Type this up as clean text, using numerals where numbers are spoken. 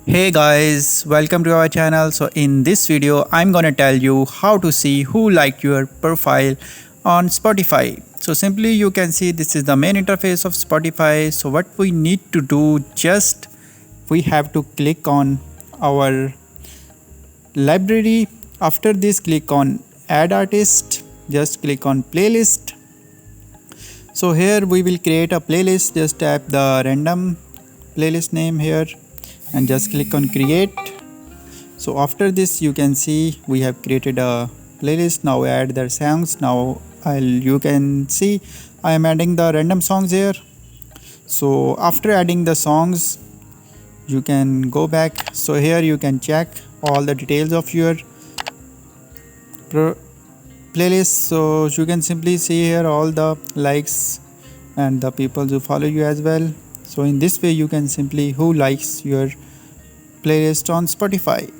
Hey guys, welcome to our channel. So in this video, I'm gonna tell you how to see who liked your profile on Spotify. So simply you can see this is the main interface of Spotify. So what we need to do, just we have to click on our library. After this, click on add artist, just click on playlist. So here we will create a playlist. Just tap the random playlist name here and just click on create. So after this you can see we have created a playlist. Now add the songs. Now you can see I am adding the random songs here. So after adding the songs you can go back. So here you can check all the details of your playlist. So you can simply see here all the likes and the people who follow you as well. So in this way you can simply who likes your playlist on Spotify.